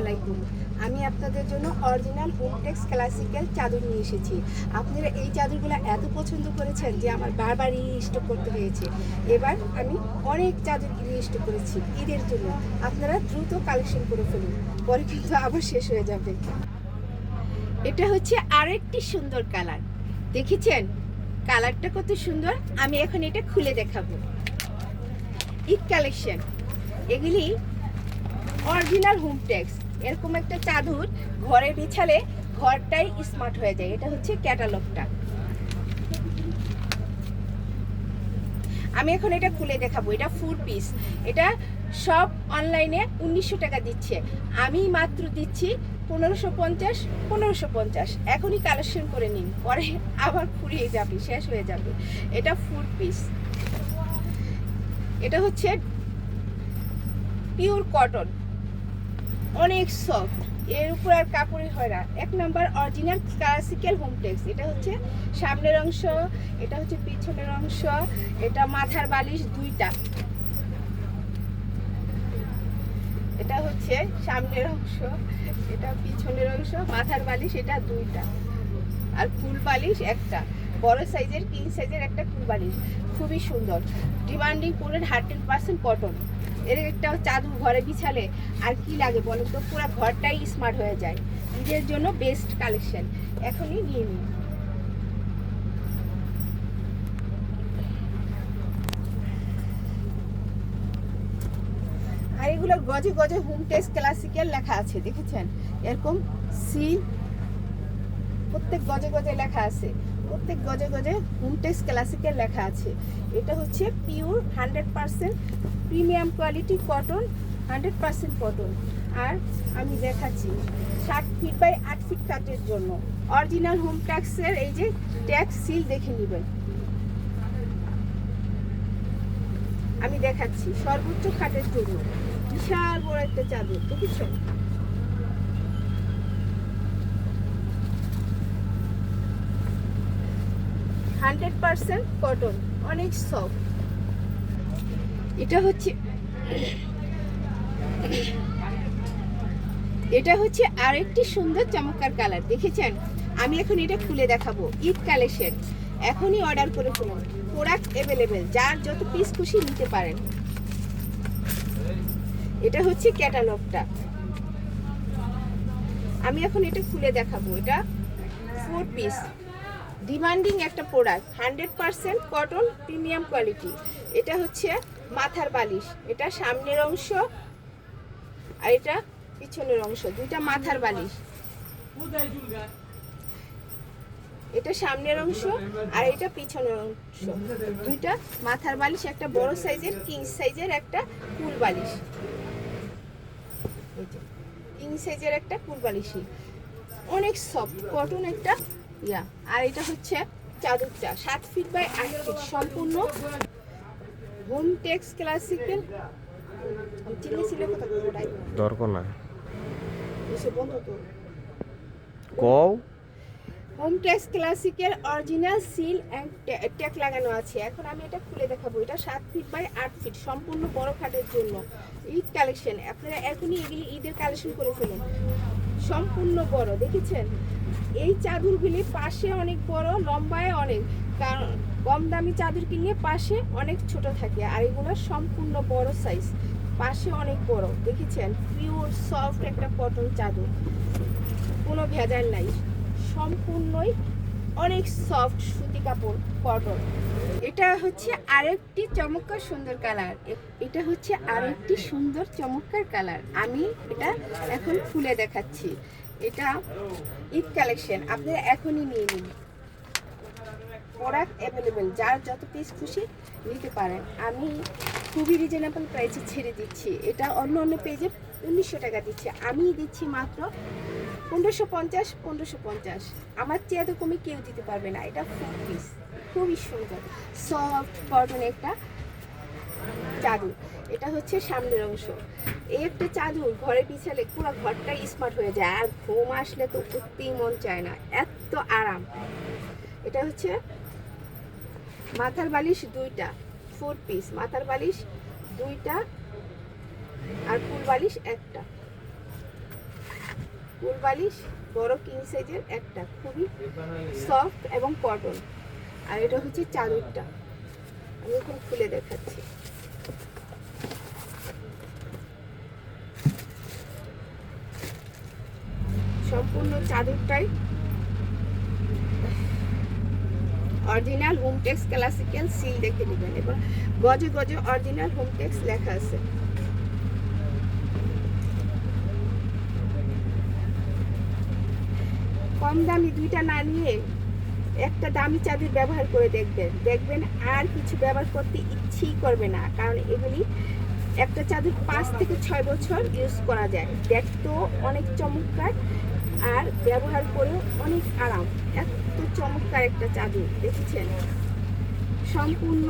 আলাইকুম। আমি আপনাদের জন্য অরিজিনাল হোমটেক্স ক্লাসিক্যাল চাদর নিয়ে এসেছি। আপনারা এই চাদরগুলো এত পছন্দ করেছেন যে আমার বারবার স্টক করতে হয়েছে। এবার আমি অনেক চাদর স্টক করেছি ঈদের জন্য। আপনারা দ্রুত কালেকশন করে ফেলুন, পরে কিন্তু আবার শেষ হয়ে যাবে। এটা হচ্ছে আরেকটি সুন্দর কালার, দেখেছেন কালারটা কত সুন্দর। আমি এখন এটা খুলে দেখাবো। ঈদ কালেকশন, এগুলি অরিজিনাল হোমটেক্স। এরকম একটা চাদর ঘরে বিছালে ঘরটাই স্মার্ট হয়ে যায়। এটা হচ্ছে ক্যাটালগটা। আমি এখন এটা খুলে দেখাবো। এটা 4 পিস। এটা সব অনলাইনে 1900 টাকা দিচ্ছে, আমি মাত্র দিচ্ছি 1550। এখনই কালেকশন করে নিন, পরে আবার ফুরিয়ে যাবে, শেষ হয়ে যাবে। এটা 4 পিস। এটা হচ্ছে পিওর কটন, অনেক সফট, এর উপর আর কাপড়ই হয় না। 1 নাম্বার অরিজিনাল ক্লাসিক্যাল হোমটেক্স। এটা হচ্ছে সামনের অংশ, এটা হচ্ছে পিছনের অংশ, এটা মাথার বালিশ দুইটা। এটা হচ্ছে সামনের অংশ, এটা পিছনের অংশ, মাথার বালিশ এটা দুইটা, আর ফুল বালিশ একটা, বড় সাইজের কিং সাইজের একটা ফুল বালিশ। খুবই সুন্দর, ডিমান্ডিং পুরের 100% কটন। এর একটা চাদর ঘরে বিছালে আর কি লাগে বলেন তো, পুরো ঘরটাই স্মার্ট হয়ে যায়। ঈদের জন্য বেস্ট কালেকশন, এখনই নিয়ে নিন। আর এগুলো গজে গজে হোমটেক্স ক্লাসিক্যাল লেখা আছে, দেখেছেন এরকম সিল, প্রত্যেক গজে গজে লেখা আছে, প্রত্যেক গজে গজে হোমটেক্স ক্লাসিক্যাল লেখা আছে। এটা হচ্ছে pure 100% premium quality cotton, 100% cotton. আর আমি দেখাচ্ছি 7 ফিট বাই 8 ফিট কাটের জন্য অরিজিনাল হোমটেক্সের এই যে ট্যাক্স সিল দেখে নেবেন। আমি দেখাচ্ছি সর্বোচ্চ খাটের জন্য বিশাল বড় একটা চাদর, দেখেছেন? হান্ড্রেড পার্সেন্ট কটন, অনেক সফট। এটা হচ্ছে আরেকটি সুন্দর চমৎকার কালার, দেখেছেন? আমি এখন এটা খুলে দেখাবো। ঈদ কালেকশন, এখনই অর্ডার করে ফেলুন, প্রোডাক্ট অ্যাভেলেবেল, যার যত পিস খুশি নিতে পারেন। এটা হচ্ছে ক্যাটালগটা। আমি এখন এটা খুলে দেখাবো। এটা 4 পিস, ডিমান্ডিং একটা প্রোডাক্ট, 100% কটন প্রিমিয়াম কোয়ালিটি। এটা হচ্ছে মাথার বালিশ, এটা সামনের অংশ আর এটা পিছনের অংশ, দুইটা মাথার বালিশ। এটা সামনের অংশ আর এটা পিছনের অংশ, দুইটা মাথার বালিশ, একটা বড় সাইজের কিং সাইজের একটা ফুল বালিশ, কিং সাইজের একটা ফুল বালিশই, অনেক সফট কটন একটা ইয়া। আর এটা হচ্ছে চাদরটা 7 ফিট বাই 8 ফিট, সম্পূর্ণ হোমটেক্স ক্লাসিক্যাল। চিল্লে চিল্লে কথা বলবো দরকার না, এসে বন্ধ তো। কও Hometex classical original seal and tag লাগানো আছে। এখন আমি এটা খুলে দেখাবো। এটা 7 ফিট বাই 8 ফিট, সম্পূর্ণ বড় খাটের জন্য ঈদ কালেকশন। আপনারা এখনই এগুলি ঈদের কালেকশন করে ফেলুন, সম্পূর্ণ বড়, দেখেছেন? এই চাদরগুলি পাশে অনেক বড়, লম্বায় অনেক, কারণ কম দামি চাদর কিনলে পাশে অনেক ছোট থাকে, আর এগুলো সম্পূর্ণ বড় সাইজ, পাশে অনেক বড়, দেখেছেন? পিওর সফট একটা কটন চাদর, কোনো ভেজাল নাই, সম্পূর্ণই অনেক সফট সুতি কাপড় কটন। এটা হচ্ছে আরেকটি চমৎকার সুন্দর কালার, এটা হচ্ছে আরেকটি সুন্দর চমৎকার কালার। আমি এটা এখন খুলে দেখাচ্ছি। এটা ঈদ কালেকশন, আপনারা এখনই নিয়ে নিন, প্রোডাক্ট অ্যাভেলেবেল, যার যত পিস খুশি নিতে পারেন। আমি খুবই রিজনেবল প্রাইসে ছেড়ে দিচ্ছি। এটা অন্য অন্য পেজে 1900 টাকা দিচ্ছে, আমি দিচ্ছি মাত্র 1550। আমার চেয়ে তো কমে কেউ দিতে পারবে না। এটা 4 পিস, খুবই সুন্দর সফট কটন একটা চাদর। এটা হচ্ছে সামনের অংশ। এই একটা চাদর ঘরে বিছালে পুরো ঘরটাই স্মার্ট হয়ে যায়, আর ঘুম আসলে তো উঠতেই মন চায় না, এত আরাম। এটা হচ্ছে মাথার বালিশ দুইটা, 4 পিস, মাথার বালিশ দুইটা আর ফুল বালিশ একটা। ফুল বালিশ, বড় কিং সাইজের একটা, খুবই সফট এবং কটন। আর এটা হচ্ছে চাদরটা, আমি এখন খুলে দেখাচ্ছি। সম্পূর্ণ চাদরটাই অরিজিনাল হোমটেক্স ক্লাসিক্যাল সিল দেখে নেবেন, এবং গজে গজে অরিজিনাল হোমটেক্স লেখা আছে। কম দামি দুইটা না নিয়ে একটা দামি চাদর ব্যবহার করে দেখবেন আর কিছু ব্যবহার করতে ইচ্ছেই করবে না, কারণ এগুলি একটা চাদর 5 থেকে 6 বছর ইউজ করা যায়। দেখতেও অনেক চমৎকার আর ব্যবহার করেও অনেক আরাম। এত চমৎকার একটা চাদর দেখেছেন, সম্পূর্ণ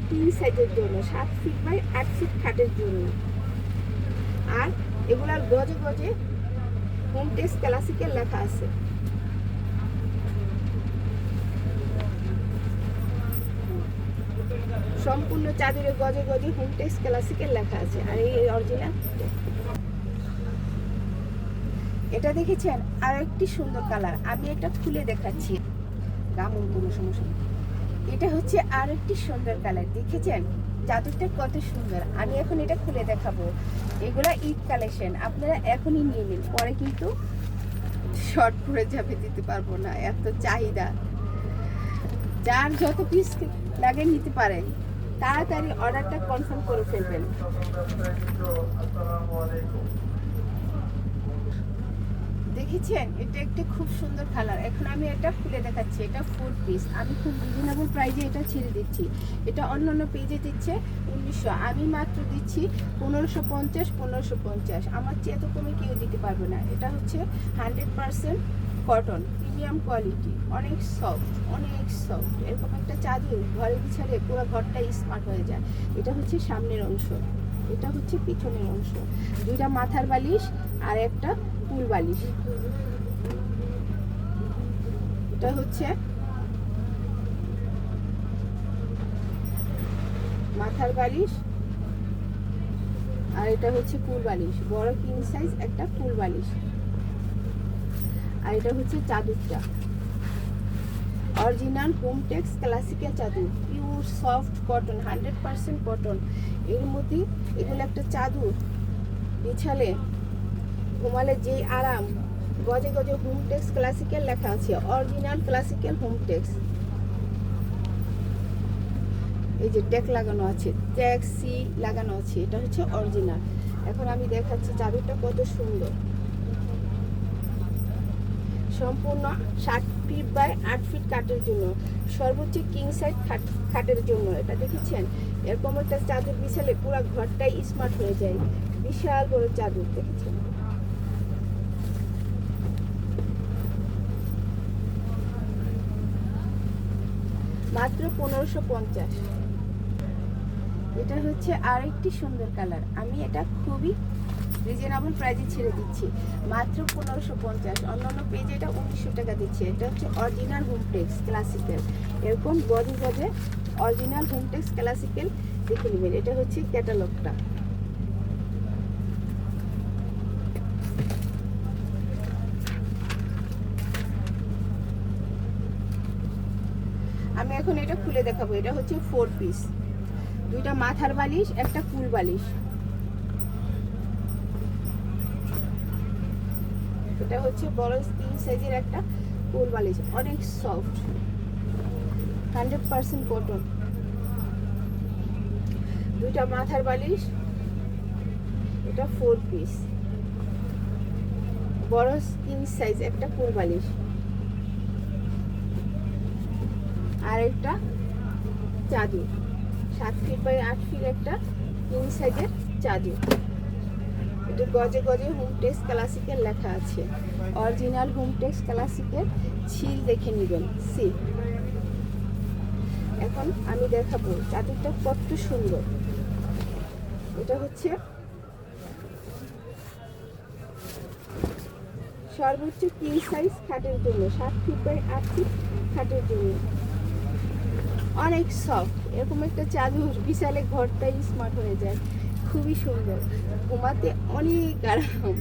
কিং সাইজের জন্য, 7 ফিট বাই 8 ফিট খাটের জন্য। আর এগুলার গজে গজে হোমটেক্স ক্লাসিক্যাল লেখা আছে। সম্পূর্ণ চাদরে গজে গজে হোমটেক্স ক্লাসিক্যাল লেখা আছে। আর এই অরিজিনাল এটা দেখেছেন, আর একটি সুন্দর কালার, আমি এটা খুলে দেখাচ্ছি। গামন কোনো সমস্যা নেই। এটা হচ্ছে আর একটি সুন্দর কালার, দেখেছেন চাদরটা কত সুন্দর। আমি এখন এটা খুলে দেখাবো। এগুলা ঈদ কালেকশন, আপনারা এখনই নিয়ে নিন, পরে কিন্তু শর্ট পড়ে যাবে, দিতে পারবো না, এত চাহিদা। যার যত পিস লাগে নিতে পারেন, তাড়াতাড়ি অর্ডারটা কনফার্ম করে ফেলবেন। দেখেছেন, এটা একটা খুব সুন্দর কালার। এখন আমি এটা খুলে দেখাচ্ছি। এটা 4 পিস, আমি খুব রিজনেবল প্রাইসে এটা ছেড়ে দিচ্ছি। এটা অন্যান্য পেজে দিচ্ছে 1900, আমি মাত্র দিচ্ছি 1550। 1550 আমার চেয়ে এত কমে কেউ দিতে পারবে না। এটা হচ্ছে 100% কটন, প্রিমিয়াম কোয়ালিটি, অনেক সফট, অনেক সফট। এরকম একটা চাদর ঘরে বিছালে পুরো ঘরটাই স্মার্ট হয়ে যায়। এটা হচ্ছে সামনের অংশ, এটা হচ্ছে পিছনের অংশ, দুইটা মাথার বালিশ আর একটা ফুল বালিশ। এটা হচ্ছে মাথার বালিশ আর এটা হচ্ছে ফুল বালিশ, বড় কিং সাইজ একটা ফুল বালিশ। আর এটা হচ্ছে চাদরটা, অরিজিনাল হোমটেক্স ক্লাসিক্যাল চাদর, পিওর সফট কটন, 100% কটন। এর মধ্যে এগুলো একটা চাদর বিছালে ঘুমালে যেই আরাম। গজে গজে হোমটেক্স ক্লাসিক্যাল লেখা আছে, অরিজিনাল ক্লাসিক্যাল হোমটেক্স। এই যে ট্যাগ লাগানো আছে, ট্যাগ সি লাগানো আছে, এটা হচ্ছে অরিজিনাল। এখন আমি দেখাচ্ছি চাদরটা কত সুন্দর। সম্পূর্ণ 7 ফিট বাই 8 ফিট কাঠের জন্য, সর্বোচ্চ কিং সাইজ খাটের জন্য। এটা দেখেছেন, এরকম একটা চাদর বিছালে পুরো ঘরটাই স্মার্ট হয়ে যায়। বিশাল বড় চাদর, দেখেছেন। মাত্র 1550। এটা হচ্ছে আরেকটি সুন্দর কালার, আমি এটা খুবই রিজনেবল প্রাইসে ছেড়ে দিচ্ছি, মাত্র 1550। অন্যান্য পেজে এটা 1900 টাকা দিচ্ছে। এটা হচ্ছে অরিজিনাল হোমটেক্স ক্লাসিক্যাল, এরকম গজে গজে অরিজিনাল হোমটেক্স ক্লাসিক্যাল দেখে নেবেন। এটা হচ্ছে ক্যাটালগটা। আমি এখন এটা খুলে দেখাবো। এটা হচ্ছে 4 পিস, দুইটা মাথার বালিশ একটা ফুল বালিশ। এটা হচ্ছে বড় কিং সাইজের একটা ফুল বালিশ, অনেক সফট, 100% কটন। দুইটা মাথার বালিশ, এটা 4 পিস, বড় কিং সাইজ একটা ফুল বালিশ। আর একটা চাদর, 7 ফিট বাই 8 ফিট একটা কিং সাইজের চাদর। এটা গজে গজে হোমটেক্স ক্লাসিক্যাল লেখা আছে, অরিজিনাল হোমটেক্স ক্লাসিক্যাল ছিল দেখে নেবেন, সি। এখন আমি দেখাবো চাদরটা কত সুন্দর। এটা হচ্ছে সর্বোচ্চ কিং সাইজ খাটের জন্য, 7 ফিট বাই 8 ফিট খাটের জন্য, অনেক সফট। এরকম একটা চাদর বিছালে ঘরটাই স্মার্ট হয়ে যায়, খুবই সুন্দর, ঘুমাতে অনেক আরাম।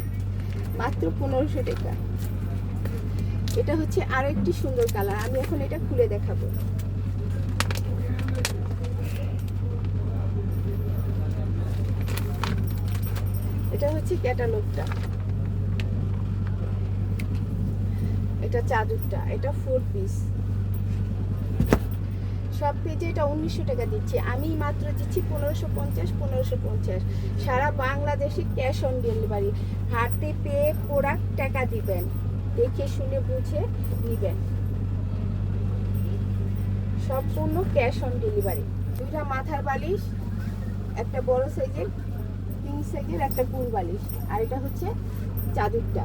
মাত্র 1500 টাকা। এটা হচ্ছে আরো একটি সুন্দর কালার, আমি এখন এটা খুলে দেখাবো। এটা হচ্ছে ক্যাটালগটা, এটা চাদরটা, এটা 4 পিস। সব পেজে এটা 1900 টাকা দিচ্ছি, আমি মাত্র দিচ্ছি 1550। সারা বাংলাদেশে ক্যাশ অন ডেলিভারি। হাতে পেয়ে প্রোডাক্ট টাকা দিবেন, দেখে শুনে বুঝে নিবেন, সম্পূর্ণ ক্যাশ অন ডেলিভারি। দুইটা মাথার বালিশ, একটা বড় সাইজের কিং সাইজের একটা কুল বালিশ, আর এটা হচ্ছে চাদরটা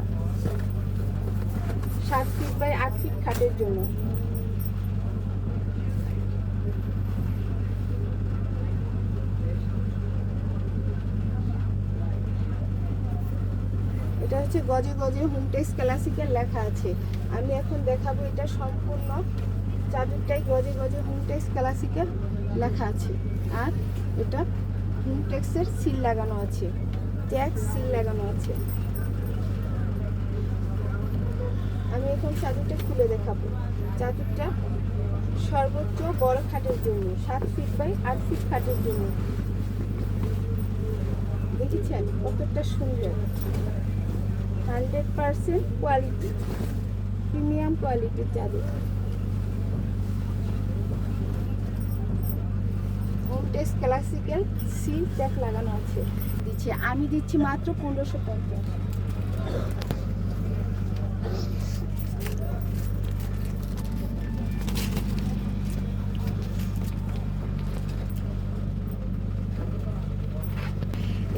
7 ফিট বাই 8 ফিট খাটের জন্য। এটা হচ্ছে গজে গজে হোমটেক্স ক্লাসিকের লেখা আছে। আমি এখন দেখাবো এটা সম্পূর্ণ চাদরটাই গজে গজে হোমটেক্স ক্লাসিকের লেখা আছে, আর এটা হোমটেক্সের সিল লাগানো আছে, ট্যাক্স সিল লাগানো আছে। আমি এখন চাদরটা খুলে দেখাবো। চাদরটা সর্বোচ্চ বড় খাটের জন্য, 7 ফিট বাই 8 ফিট খাটের জন্য। দেখেছেন কতটা সুন্দর, 100% কোয়ালিটি, প্রিমিয়াম কোয়ালিটির চাদর। হোমটেক্স ক্লাসিক্যাল সিল ট্যাগ লাগানো আছে। আমি দিচ্ছি মাত্র 1550।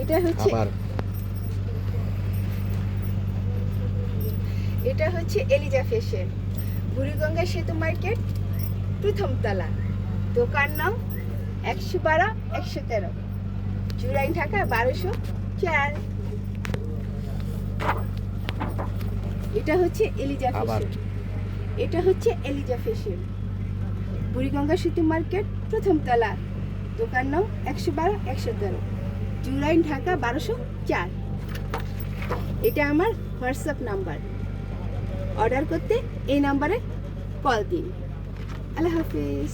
এটা হচ্ছে আবার এটা হচ্ছে এলিজা ফ্যাশন, বুড়িগঙ্গা সেতু মার্কেট, প্রথম তলা, দোকান নাম 112-113, জুরাইন ঢাকা 1204। এটা হচ্ছে এলিজা আবার ফ্যাশন, এটা হচ্ছে এলিজা ফ্যাশন, বুড়িগঙ্গা সেতু মার্কেট, প্রথম তলা, দোকান নাম 112-113, জুরাইন ঢাকা 1204। এটা আমার হোয়াটসঅ্যাপ নাম্বার, অর্ডার করতে এই নাম্বারে কল দিন। আল্লাহ হাফিজ।